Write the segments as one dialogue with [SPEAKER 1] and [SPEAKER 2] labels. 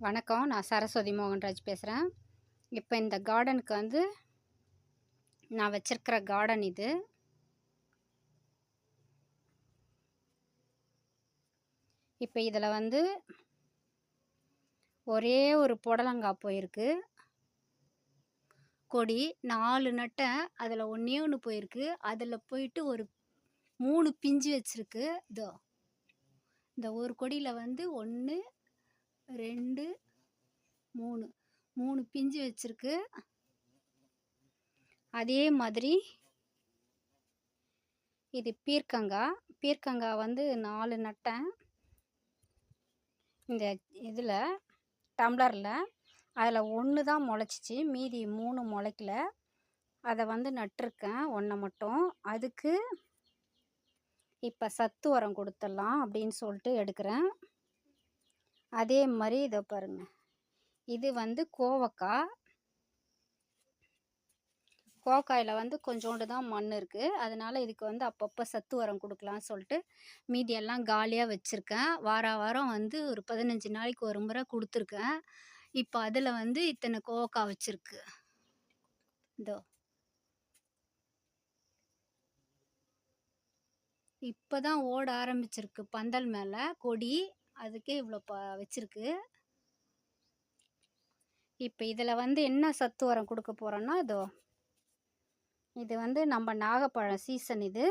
[SPEAKER 1] வணக்கம். நான் சரஸ்வதி மோகன்ராஜ் பேசுகிறேன். இப்போ இந்த கார்டனுக்கு வந்து நான் வச்சிருக்கிற கார்டன் இது. இப்போ இதில் வந்து ஒரே ஒரு புடலங்காய் போயிருக்கு. கொடி 4 நட்டேன். அதில் ஒன்றே ஒன்று போயிருக்கு. அதில் போயிட்டு ஒரு 3 பிஞ்சு வச்சிருக்கு. இதோ இந்த ஒரு கொடியில் வந்து 1 2 3 பிஞ்சு வச்சிருக்கு. அதே மாதிரி இது பீர்க்கங்காய் வந்து 4 நட்டேன். இந்த இதில் டம்ளரில் அதில் 1 தான் முளைச்சிச்சு, மீதி 3 முளைக்கல. அதை வந்து நட்டிருக்கேன் 1 மட்டும். அதுக்கு இப்போ சத்து உரம் கொடுத்துடலாம் அப்படின்னு சொல்லிட்டு எடுக்கிறேன். அதே மாதிரி இதை பாருங்கள், இது வந்து கோவக்காயில் வந்து கொஞ்சோண்டு தான் மண் இருக்குது. அதனால் இதுக்கு வந்து அப்பப்போ சத்து உரம் கொடுக்கலான்னு சொல்லிட்டு மீதியெல்லாம் காலியாக வச்சுருக்கேன். வாரம் வந்து ஒரு 15 நாளைக்கு ஒரு முறை கொடுத்துருக்கேன். இப்போ அதில் வந்து இத்தனை கோவக்காய் வச்சுருக்கு. இதோ இப்போ தான் ஓட ஆரம்பிச்சிருக்கு பந்தல் மேலே கொடி. அதுக்கே இவ்வளோ வச்சுருக்கு. இப்போ இதில் வந்து என்ன சத்து உரம் கொடுக்க போகிறோன்னா, இது வந்து நம்ம நாகப்பழம் சீசன் இது.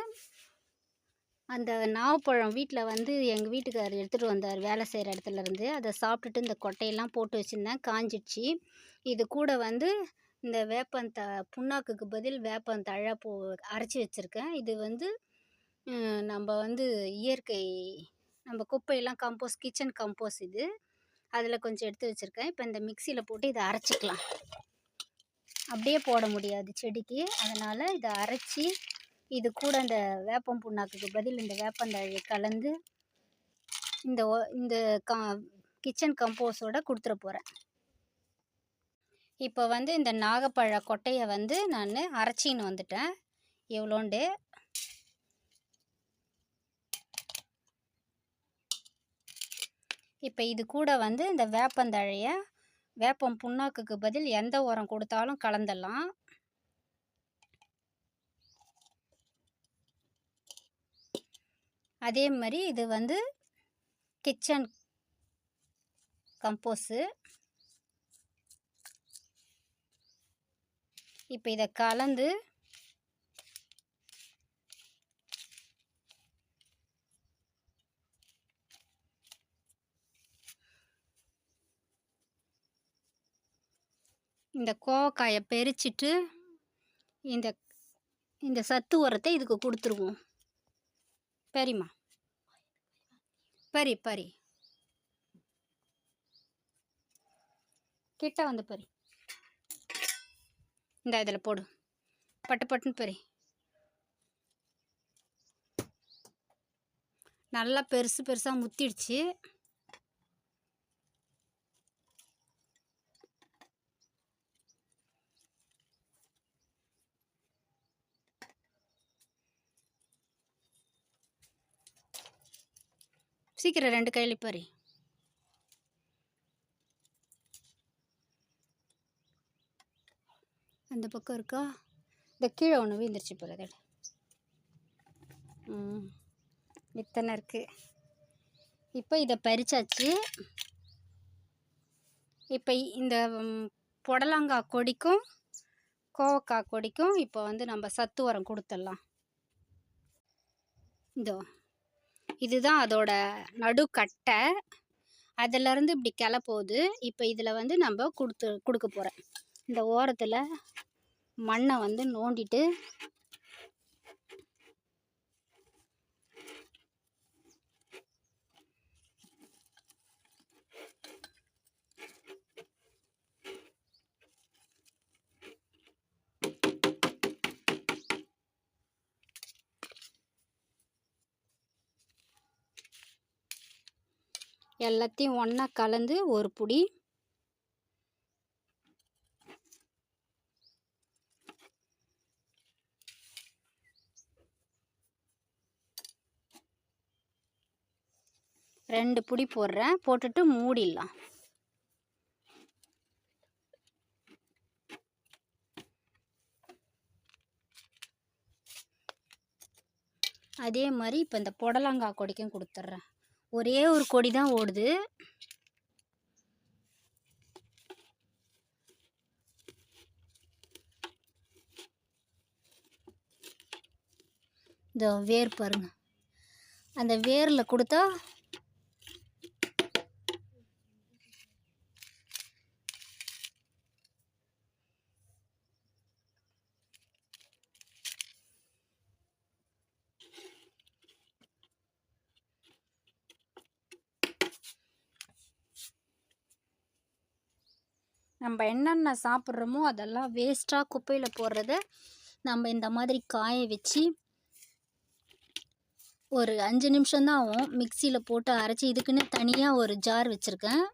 [SPEAKER 1] அந்த நாகப்பழம் வீட்டில் வந்து எங்கள் வீட்டுக்காரர் எடுத்துகிட்டு வந்தார் வேலை செய்கிற இடத்துலேருந்து. அதை சாப்பிட்டுட்டு இந்த கொட்டையெல்லாம் போட்டு வச்சுருந்தேன், காஞ்சிடுச்சு. இது கூட வந்து இந்த புண்ணாக்குக்கு பதில் வேப்பந்தழை அரைச்சி வச்சுருக்கேன். இது வந்து நம்ம வந்து இயற்கை, நம்ம குப்பையெல்லாம் கிச்சன் கம்போஸ் இது. அதில் கொஞ்சம் எடுத்து வச்சுருக்கேன். இப்போ இந்த மிக்சியில் போட்டு இதை அரைச்சிக்கலாம். அப்படியே போட முடியாது செடிக்கு, அதனால் இதை அரைச்சி இது கூட இந்த வேப்பம் புண்ணாக்குக்கு பதில் இந்த வேப்பந்தழையை கலந்து இந்த கிச்சன் கம்போஸோட கொடுத்துட போகிறேன். இப்போ வந்து இந்த நாகப்பழ கொட்டையை வந்து நான் அரைச்சின்னு வந்துட்டேன். எவ்வளோண்டு இப்போ இது கூட வந்து இந்த வேப்பந்தழையை வேப்பம் புண்ணாக்குக்கு பதில் எந்த உரம் கொடுத்தாலும் கலந்துடலாம். அதே மாதிரி இது வந்து கிச்சன் கம்போஸு. இப்போ இதை கலந்து இந்த கோவக்காயை பறிச்சிட்டு இந்த சத்து உரத்தை இதுக்கு கொடுத்துருவோம். சரிம்மா, பறி கிட்ட வந்து பறி. இந்த இதில் போடு, பட்டுன்னு பறி. நல்லா பெருசாக முத்திடுச்சு. சீக்கிரம் 2 கையில பறி. அந்த பக்கம் இருக்கா, இந்த கீழே ஒன்று வீந்துருச்சு போல. அதில் இத்தனை இருக்குது. இப்போ இதை பறிச்சாச்சு. இப்போ இந்த புடலங்காய் கொடிக்கும் கோவக்காய் கொடிக்கும் இப்போ வந்து நம்ம சத்து உரம் கொடுத்துடலாம். இதுதான் அதோட நடுக்கட்டை. அதிலேருந்து இப்படி கிளை போகுது. இப்போ இதில் வந்து நம்ம கொடுக்க போகிறேன். இந்த ஓரத்தில் மண்ணை வந்து நோண்டிட்டு எல்லாத்தையும் ஒன்றா கலந்து ஒரு புடி ரெண்டு புடி போடுறேன். போட்டுட்டு மூடிடலாம். அதே மாதிரி இப்போ இந்த புடலங்காய் கொடிக்கும் கொடுத்துட்றேன். ஒரே ஒரு கொடி தான் ஓடுது. இந்த வேர் பாருங்க, அந்த வேரில் கொடுத்தா நம்ம என்னென்ன சாப்பிட்றோமோ அதெல்லாம் வேஸ்ட்டாக குப்பையில் போடுறத நம்ம இந்த மாதிரி காய வச்சு ஒரு 5 நிமிஷம்தான் ஆகும். மிக்சியில் போட்டு அரைச்சி இதுக்குன்னு தனியாக ஒரு ஜார் வச்சுருக்கேன்.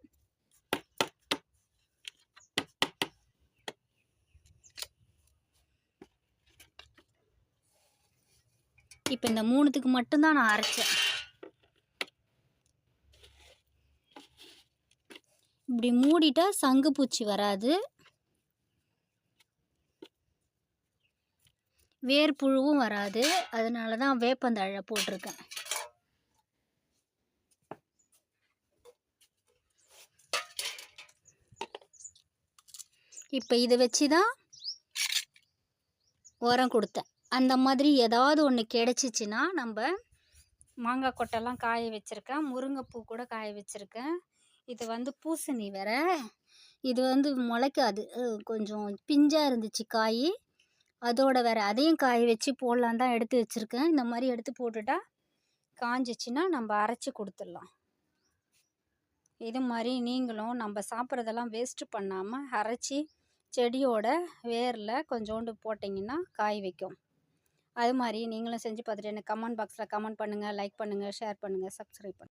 [SPEAKER 1] இப்போ இந்த 3த்துக்கு மட்டும்தான் நான் அரைச்சேன். இப்படி மூடிட்டா சங்கு பூச்சி வராது, வேர்ப்புழுவும் வராது. அதனால தான் வேப்பந்தழை போட்டிருக்கேன். இப்போ இதை வச்சு தான் உரம் கொடுத்தேன். அந்த மாதிரி ஏதாவது ஒன்று கிடச்சிச்சின்னா நம்ம மாங்காய் கொட்டைலாம் காய வச்சுருக்கேன், முருங்கைப்பூ கூட காய வச்சுருக்கேன். இது வந்து பூசணி வேற, இது வந்து முளைக்காது, கொஞ்சம் பிஞ்சாக இருந்துச்சு காய், அதோட வேற அதையும் காய வச்சு போடலான் தான் எடுத்து வச்சுருக்கேன். இந்த மாதிரி எடுத்து போட்டுட்டா காஞ்சிச்சின்னா நம்ம அரைச்சி கொடுத்துடலாம். இது மாதிரி நீங்களும் நம்ம சாப்பிட்றதெல்லாம் வேஸ்ட்டு பண்ணாமல் அரைச்சி செடியோட வேரில் கொஞ்சோண்டு போட்டிங்கன்னா காய் வைக்கும். அது மாதிரி நீங்களும் செஞ்சு பார்த்துட்டு எனக்கு கமெண்ட் பாக்ஸில் கமெண்ட் பண்ணுங்கள், லைக் பண்ணுங்கள், ஷேர் பண்ணுங்கள், சப்ஸ்கிரைப் பண்ணுங்கள்.